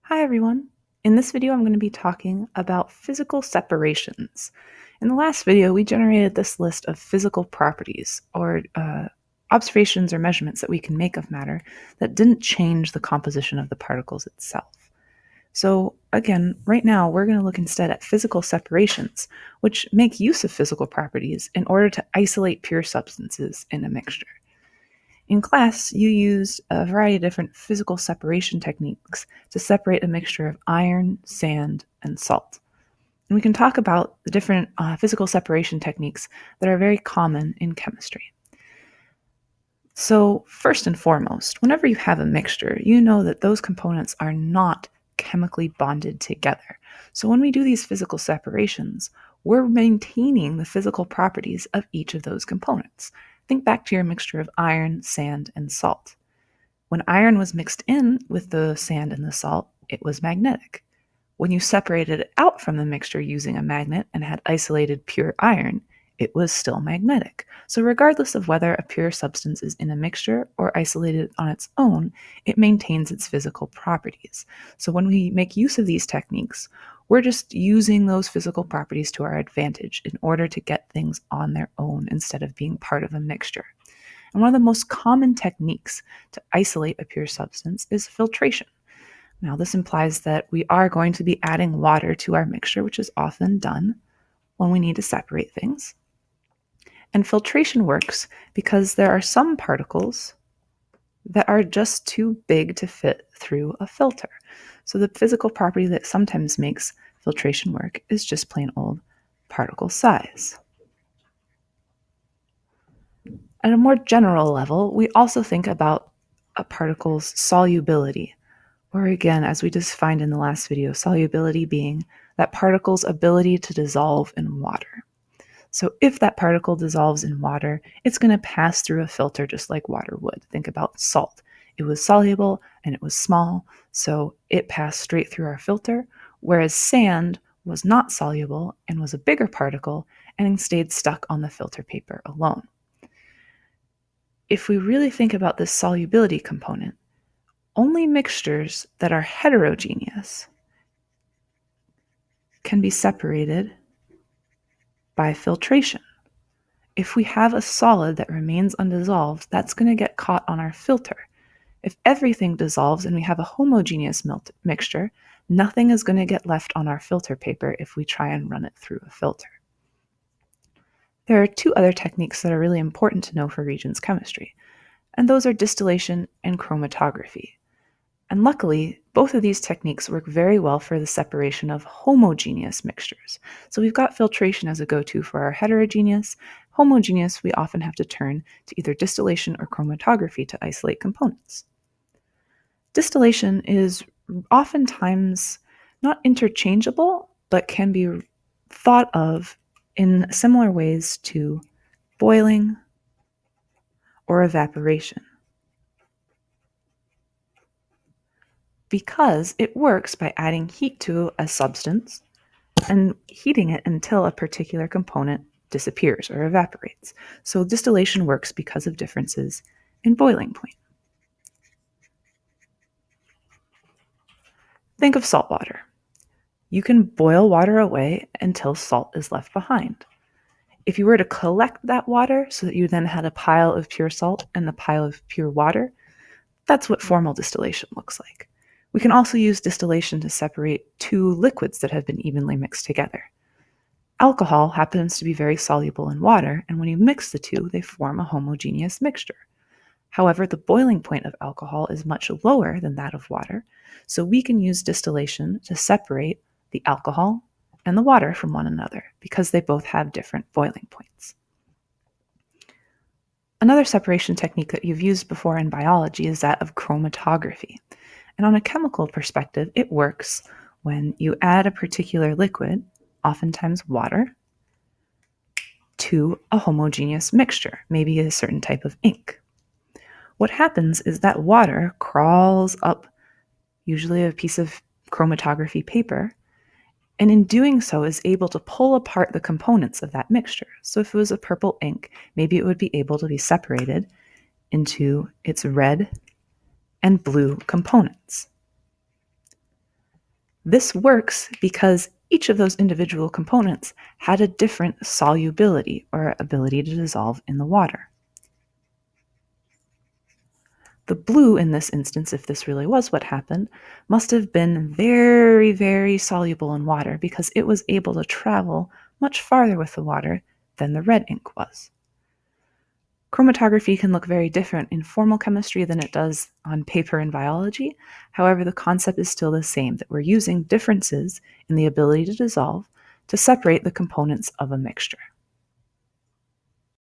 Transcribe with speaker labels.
Speaker 1: Hi everyone. In this video, I'm going to be talking about physical separations. In the last video, we generated this list of physical properties or observations or measurements that we can make of matter that didn't change the composition of the particles itself. So again, right now, we're going to look instead at physical separations, which make use of physical properties in order to isolate pure substances in a mixture. In class, you used a variety of different physical separation techniques to separate a mixture of iron, sand, and salt. And we can talk about the different physical separation techniques that are very common in chemistry. So, first and foremost, whenever you have a mixture, you know that those components are not chemically bonded together. So, when we do these physical separations, we're maintaining the physical properties of each of those components. Think back to your mixture of iron, sand, and salt. When iron was mixed in with the sand and the salt, it was magnetic. When you separated it out from the mixture using a magnet and had isolated pure iron, it was still magnetic. So regardless of whether a pure substance is in a mixture or isolated on its own, it maintains its physical properties. So when we make use of these techniques, we're just using those physical properties to our advantage in order to get things on their own instead of being part of a mixture. And one of the most common techniques to isolate a pure substance is filtration. Now, this implies that we are going to be adding water to our mixture, which is often done when we need to separate things. And filtration works because there are some particles that are just too big to fit through a filter. So the physical property that sometimes makes filtration work is just plain old particle size. At a more general level, we also think about a particle's solubility, or again, as we defined in the last video, solubility being that particle's ability to dissolve in water. So if that particle dissolves in water, it's going to pass through a filter just like water would. Think about salt. It was soluble and it was small, so it passed straight through our filter, whereas sand was not soluble and was a bigger particle and stayed stuck on the filter paper alone. If we really think about this solubility component, only mixtures that are heterogeneous can be separated by filtration. If we have a solid that remains undissolved, that's going to get caught on our filter. If everything dissolves and we have a homogeneous mixture, nothing is going to get left on our filter paper if we try and run it through a filter. There are two other techniques that are really important to know for reagents chemistry, and those are distillation and chromatography. And luckily, both of these techniques work very well for the separation of homogeneous mixtures. So we've got filtration as a go-to for our heterogeneous. Homogeneous, we often have to turn to either distillation or chromatography to isolate components. Distillation is oftentimes not interchangeable, but can be thought of in similar ways to boiling or evaporation, because it works by adding heat to a substance and heating it until a particular component disappears or evaporates. So distillation works because of differences in boiling point. Think of salt water. You can boil water away until salt is left behind. If you were to collect that water so that you then had a pile of pure salt and a pile of pure water, that's what formal distillation looks like. We can also use distillation to separate two liquids that have been evenly mixed together. Alcohol happens to be very soluble in water, and when you mix the two, they form a homogeneous mixture. However, the boiling point of alcohol is much lower than that of water, so we can use distillation to separate the alcohol and the water from one another because they both have different boiling points. Another separation technique that you've used before in biology is that of chromatography. And on a chemical perspective, it works when you add a particular liquid, oftentimes water, to a homogeneous mixture, maybe a certain type of ink. What happens is that water crawls up, usually a piece of chromatography paper, and in doing so is able to pull apart the components of that mixture. So if it was a purple ink, maybe it would be able to be separated into its red and blue components. This works because each of those individual components had a different solubility or ability to dissolve in the water. The blue in this instance, if this really was what happened, must have been very, very soluble in water because it was able to travel much farther with the water than the red ink was. Chromatography can look very different in formal chemistry than it does on paper in biology. However, the concept is still the same, that we're using differences in the ability to dissolve to separate the components of a mixture.